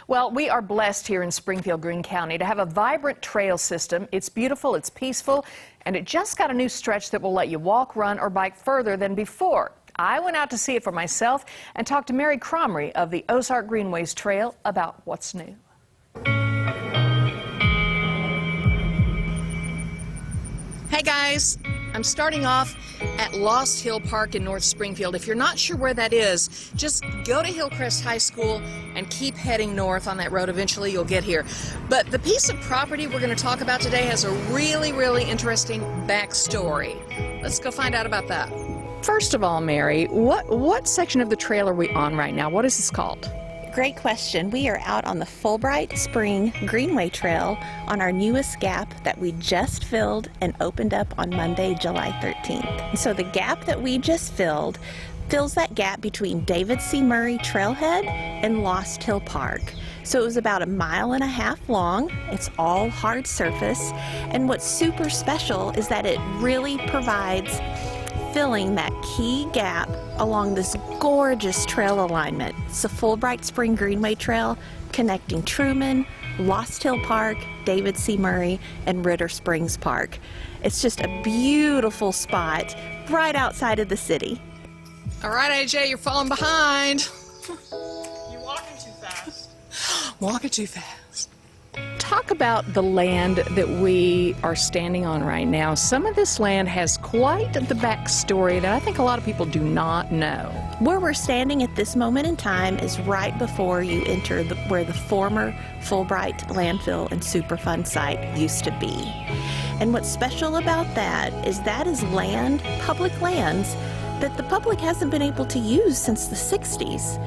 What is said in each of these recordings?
Well, we are blessed here in Springfield, Greene County to have a vibrant trail system. It's beautiful, it's peaceful, and it just got a new stretch that will let you walk, run, or bike further than before. I went out to see it for myself and talked to Mary Cromry of the Ozark Greenway's trail about what's new. Hey guys, I'm starting off at Lost Hill Park in North Springfield. If you're not sure where that is, just go to Hillcrest High School and keep heading north on that road. Eventually you'll get here. But the piece of property we're going to talk about today has a really interesting backstory. Let's go find out about that. First of all, Mary, what section of the trail are we on right now? What is this called? Great question. We are out on the Fulbright Spring Greenway Trail on our newest gap that we just filled and opened up on Monday, July 13th. And so the gap that we just filled fills that gap between David C. Murray Trailhead and Lost Hill Park. So it was about 1.5 miles long. It's all hard surface. And what's super special is that it really provides filling that key gap along this gorgeous trail alignment. It's the Fulbright Spring Greenway Trail connecting Truman, Lost Hill Park, David C. Murray, and Ritter Springs Park. It's just a beautiful spot right outside of the city. All right, AJ, you're falling behind. You're walking too fast. Walking too fast. Talk about the land that we are standing on right now. Some of this land has quite the backstory that I think a lot of people do not know. Where we're standing at this moment in time is right before you enter where the former Fulbright landfill and Superfund site used to be. And what's special about that is land, public lands, that the public hasn't been able to use since the 60s.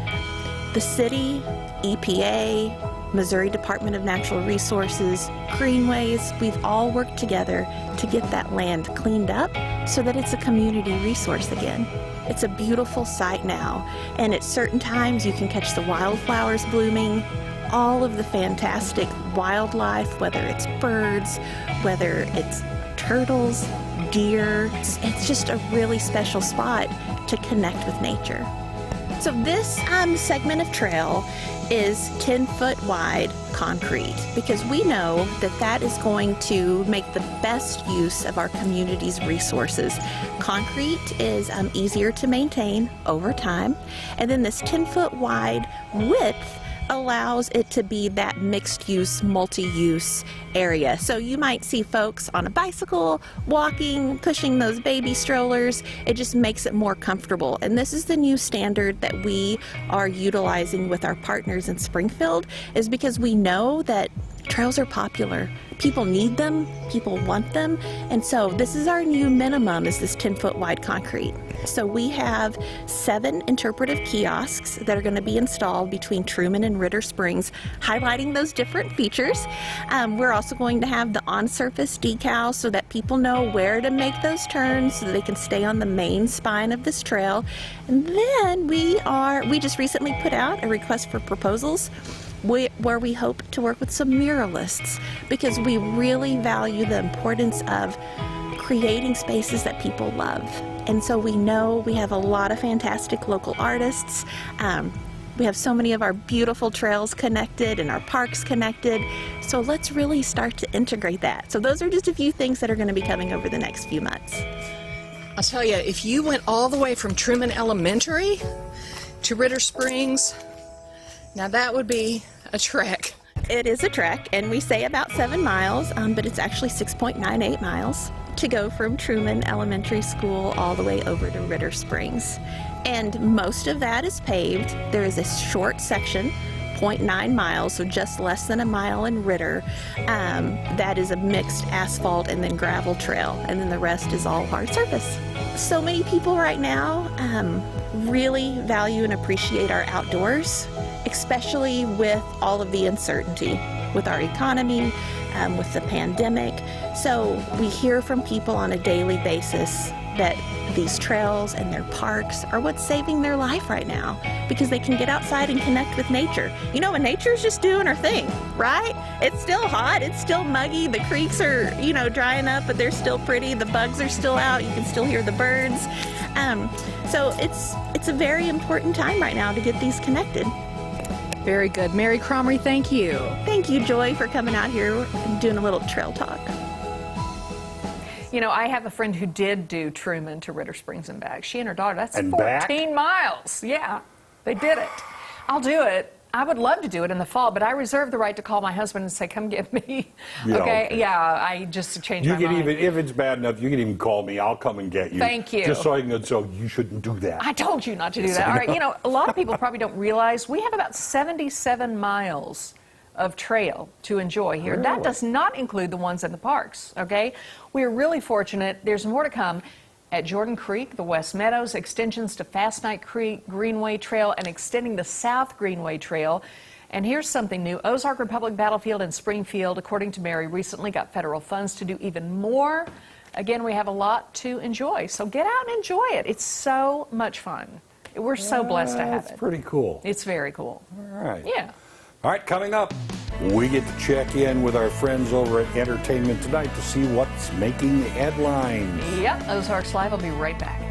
The city, EPA, Missouri Department of Natural Resources, Greenways, we've all worked together to get that land cleaned up so that it's a community resource again. It's a beautiful site now, and at certain times you can catch the wildflowers blooming, all of the fantastic wildlife, whether it's birds, whether it's turtles, deer. It's just a really special spot to connect with nature. So this segment of trail is 10-foot wide concrete because we know that is going to make the best use of our community's resources. Concrete is easier to maintain over time, and then this 10-foot wide width allows it to be that mixed-use, multi-use area. So you might see folks on a bicycle, walking, pushing those baby strollers. It just makes it more comfortable. And this is the new standard that we are utilizing with our partners in Springfield, is because we know that trails are popular. People need them, people want them, and so this is our new minimum, is this 10-foot wide concrete. So we have 7 interpretive kiosks that are going to be installed between Truman and Ritter Springs, highlighting those different features. We're also going to have the on-surface decals so that people know where to make those turns so that they can stay on the main spine of this trail. And then we just recently put out a request for proposals where we hope to work with some muralists, because we really value the importance of creating spaces that people love. And so we know we have a lot of fantastic local artists. We have so many of our beautiful trails connected and our parks connected. So let's really start to integrate that. So those are just a few things that are going to be coming over the next few months. I'll tell you, if you went all the way from Truman Elementary to Ritter Springs, now that would be a trek. It is a trek, and we say about 7 miles, but it's actually 6.98 miles to go from Truman Elementary School all the way over to Ritter Springs. And most of that is paved. There is a short section, 0.9 miles, so just less than a mile in Ritter, that is a mixed asphalt and then gravel trail, and then the rest is all hard surface. So many people right now really value and appreciate our outdoors, especially with all of the uncertainty with our economy, with the pandemic. So we hear from people on a daily basis that these trails and their parks are what's saving their life right now, because they can get outside and connect with nature. You know, when nature's just doing her thing, right? It's still hot, it's still muggy, the creeks are, drying up, but they're still pretty, the bugs are still out, you can still hear the birds. So it's a very important time right now to get these connected. Very good. Mary Cromery, thank you. Thank you, Joy, for coming out here and doing a little trail talk. You know, I have a friend who did do Truman to Ritter Springs and back. She and her daughter, that's And 14 miles. Yeah, they did it. I'll do it. I would love to do it in the fall, but I reserve the right to call my husband and say, come get me. Yeah, okay? okay. Yeah, I just changed You my can mind. even, if it's bad enough, you can even call me. I'll come and get you. Thank you. Just so you shouldn't do that. I told you not to do that. All right, you know, a lot of people probably don't realize we have about 77 miles of trail to enjoy here. That Really? does not include the ones in the parks, okay? We're really fortunate. There's more to come at Jordan Creek, the West Meadows, extensions to Fast Night Creek Greenway Trail, and extending the South Greenway Trail. And here's something new. Ozark Republic Battlefield in Springfield, according to Mary, recently got federal funds to do even more. Again, we have a lot to enjoy, so get out and enjoy it. It's so much fun. We're so blessed to have That's it. pretty cool. It's very cool. All right. Yeah. All right, coming up, we get to check in with our friends over at Entertainment Tonight to see what's making the headlines. Yep, Ozarks Live will be right back.